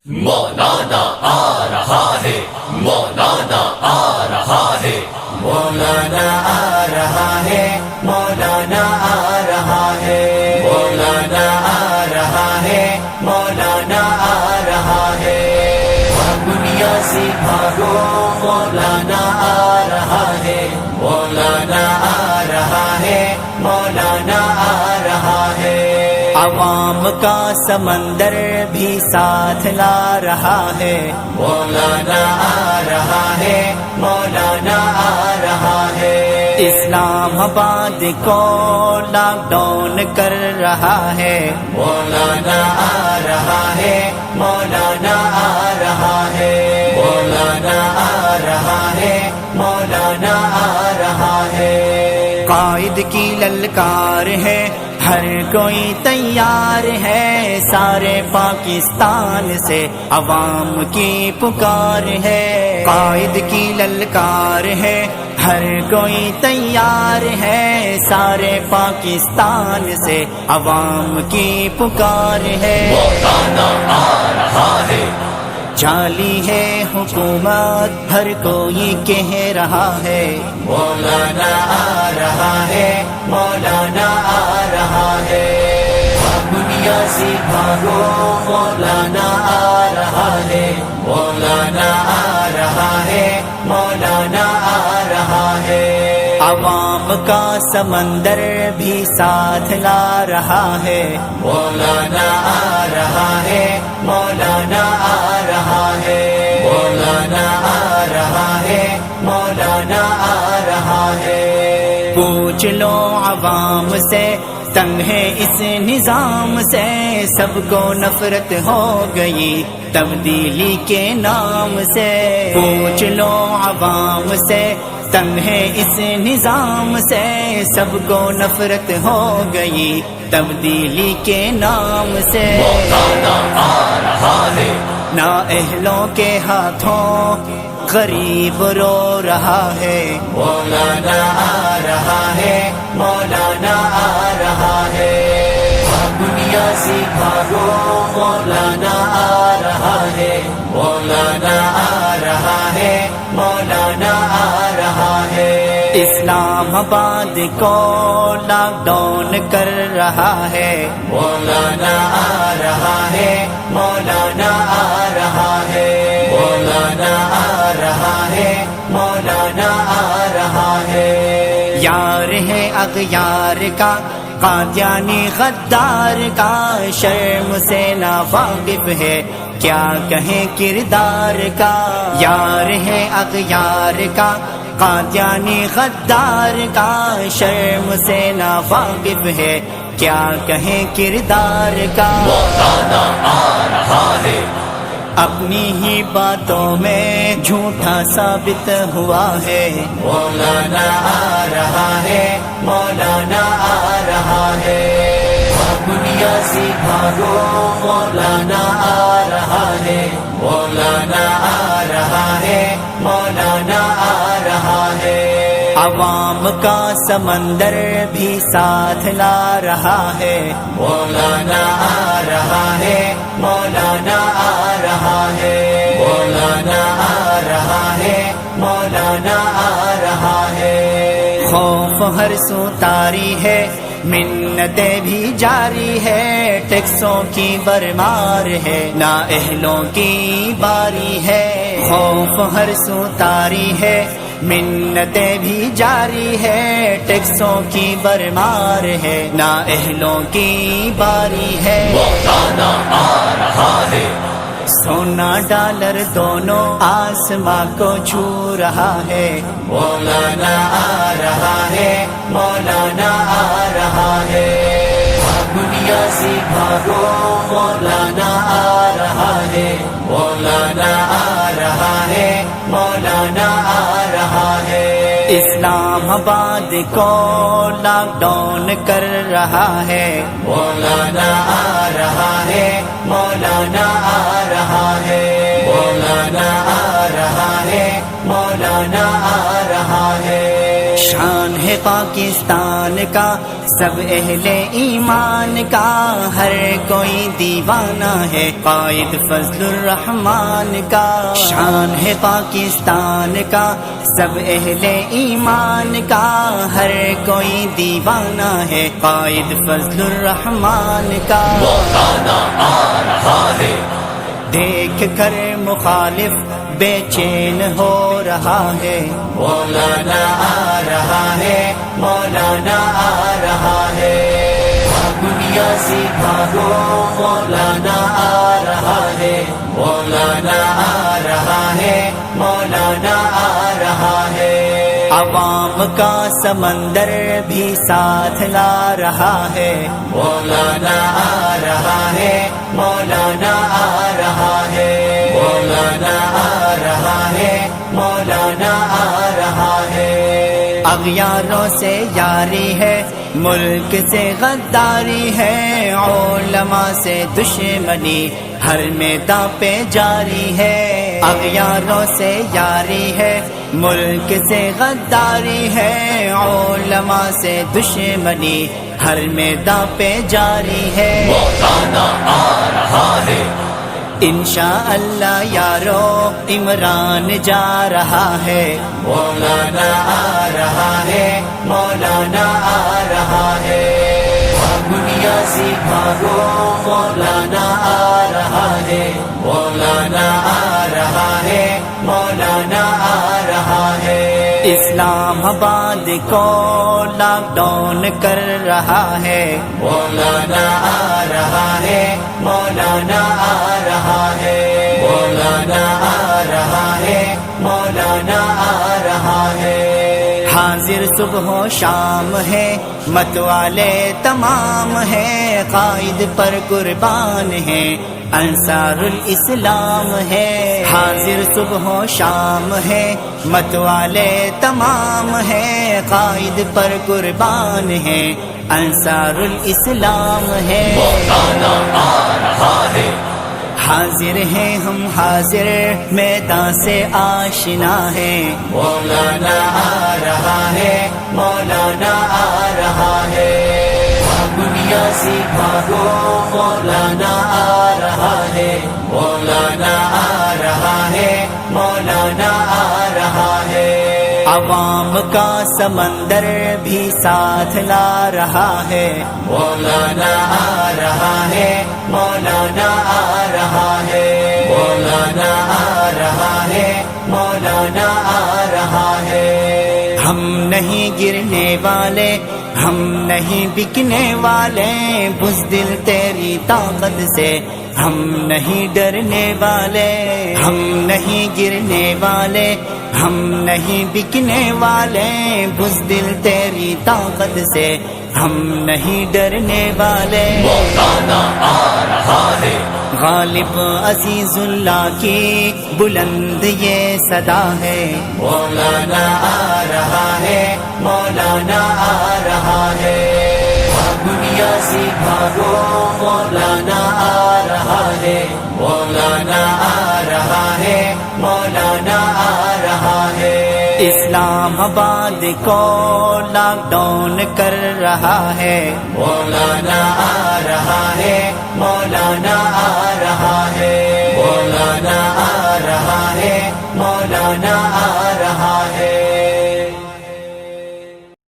مولانا آ رہا ہے، مولانا آ رہا ہے، مولانا آ رہا ہے، مولانا آ رہا ہے، مولانا آ رہا ہے، مولانا آ رہا ہے، دنیا سے بھاگو مولانا آ رہا ہے، مولانا آ رہا ہے، مولانا آ رہا ہے، عوام کا سمندر بھی ساتھ لا رہا ہے، مولانا آ رہا ہے، مولانا آ رہا ہے، اسلام آباد کو لاک ڈاؤن کر رہا ہے، مولانا آ رہا ہے، مولانا آ رہا ہے، مولانا آ رہا ہے، مولانا آ رہا ہے، قائد کی للکار ہے، ہر کوئی تیار ہے، سارے پاکستان سے عوام کی پکار ہے، قائد کی للکار ہے، ہر کوئی تیار ہے، سارے پاکستان سے عوام کی پکار ہے، مولانا آ رہا ہے، جعلی ہے حکومت ہر کوئی کہہ رہا ہے، مولانا آ رہا ہے، مولانا آ رہا ہے، دنیا سے بھاگو مولانا آ رہا ہے، مولانا آ رہا ہے، مولانا آ رہا ہے، عوام کا سمندر بھی ساتھ لا رہا ہے، مولانا آ رہا ہے، مولانا آ رہا ہے، مولانا آ رہا ہے، مولانا آ رہا ہے، پوچھ لو عوام سے، تنگ ہے اس نظام سے، سب کو نفرت ہو گئی تبدیلی کے نام سے، پوچھ لو عوام سے، تنگ ہے اس نظام سے، سب کو نفرت ہو گئی تبدیلی کے نام سے، مولانا آ رہا ہے، نااہلوں کے ہاتھوں غریب رو رہا ہے، مولانا آ رہا ہے، مولانا آ رہا ہے، دنیا سے بھاگو مولانا آ رہا ہے، مولانا آ رہا ہے، مولانا آ رہا ہے، اسلام آباد کو لاک ڈاؤن کر رہا ہے، مولانا آ رہا ہے، مولانا آ رہا ہے، مولانا آ رہا ہے، مولانا آ رہا ہے، یار ہے اغیار کا قادیانی غدار کا، شرم سے نا واقف ہے کیا کہیں کردار کا، یار ہے اغیار کا قادیانی غدار کا، شرم سے نا واقف ہے کیا کہیں کردار کا، مولانا آ رہا ہے، اپنی ہی باتوں میں جھوٹا ثابت ہوا ہے، مولانا آ رہا ہے، مولانا آ رہا ہے، دنیا سے بھاگو مولانا آ رہا ہے، مولانا آ رہا ہے، مولانا آ رہا ہے، عوام کا سمندر بھی ساتھ لا رہا ہے، مولانا آ رہا ہے، مولانا آ رہا ہے، مولانا آ رہا ہے، مولانا آ رہا ہے، خوف ہر سو طاری ہے، منتیں بھی جاری ہے، ٹیکسوں کی برمار ہے، نااہلوں کی باری ہے، خوف ہر سو طاری ہے، منتیں بھی جاری ہے، ٹیکسوں کی برمار ہے، نااہلوں کی باری ہے، مولانا آ رہا ہے، سونا ڈالر دونوں آسماں کو چھو رہا ہے، مولانا آ رہا ہے، مولانا آ رہا ہے، دنیا سے بھاگو مولانا آ رہا ہے، مولانا آ رہا ہے، مولانا آ رہا ہے، اسلام آباد کو لاک ڈاؤن کر رہا ہے، مولانا آ رہا ہے، مولانا آ رہا ہے، مولانا آ رہا ہے، مولانا آ رہا ہے، شان ہے پاکستان کا سب اہل ایمان کا، ہر کوئی دیوانہ ہے قائد فضل الرحمان کا۔ شان ہے پاکستان کا سب اہل ایمان کا، ہر کوئی دیوانہ ہے قائد فضل الرحمان کا۔ مولانا آ رہا ہے، دیکھ کر مخالف بے چین ہو رہا ہے، مولانا آ رہا ہے، مولانا آ رہا ہے۔ دنیا سے بھاگو، مولانا آ رہا ہے، مولانا آ رہا ہے، مولانا آ رہا ہے۔ عوام کا سمندر بھی ساتھ لا رہا ہے، مولانا آ رہا ہے، مولانا آ رہا ہے، مولانا آ رہا ہے، مولانا آ رہا ہے۔ اغیاروں سے یاری ہے، ملک سے غداری ہے، علماء سے دشمنی ہر میدان پہ جاری ہے۔ اغیاروں سے یاری ہے، ملک سے غداری ہے، علماء سے دشمنی ہر میدان پہ جاری ہے۔ مولانا آ رہا ہے، انشاءاللہ یارو عمران جا رہا ہے، مولانا آ رہا ہے، مولانا آ رہا ہے۔ دنیا سے بھاگو، مولانا آ رہا ہے، مولانا آ رہا ہے، مولانا آ رہا ہے۔ اسلام آباد کو لاک ڈاؤن کر رہا ہے، مولانا آ رہا ہے، مولانا آ رہا ہے، مولانا آ رہا ہے، مولانا آ رہا ہے۔ حاضر صبح و شام ہے، مت والے تمام ہیں، قائد پر قربان ہیں، انصار الاسلام ہے۔ حاضر صبح و شام ہے، مت والے تمام ہیں، قائد پر قربان ہیں، انصار الاسلام ہے۔ مولانا آ رہا ہے، حاضر ہیں ہم حاضر، میدان سے آشنا ہے، مولانا آ رہا ہے، مولانا آ رہا ہے۔ دنیا سے بھاگو، مولانا آ رہا ہے، مولانا آ رہا ہے، مولانا آ رہا ہے۔ عوام کا سمندر بھی ساتھ لا رہا ہے، مولانا آ رہا ہے، مولانا آ رہا ہے، مولانا آ رہا ہے، مولانا آ رہا ہے۔ ہم نہیں گرنے والے، ہم نہیں بکنے والے، بزدل تیری طاقت سے ہم نہیں ڈرنے والے، ہم نہیں گرنے والے، ہم نہیں بکنے والے، بزدل تیری طاقت سے ہم نہیں ڈرنے والے۔ مولانا آ رہا ہے، غالب عزیز اللہ کی بلند یہ صدا ہے، مولانا آ رہا ہے، مولانا آ رہا ہے۔ دنیا سے بھاگو، مولانا آ رہا ہے، مولانا آ رہا ہے، مولانا آ رہا ہے۔ اسلام آباد کو لاک ڈاؤن کر رہا ہے، مولانا آ رہا ہے، مولانا آ رہا ہے، مولانا آ رہا ہے، مولانا آ رہا ہے۔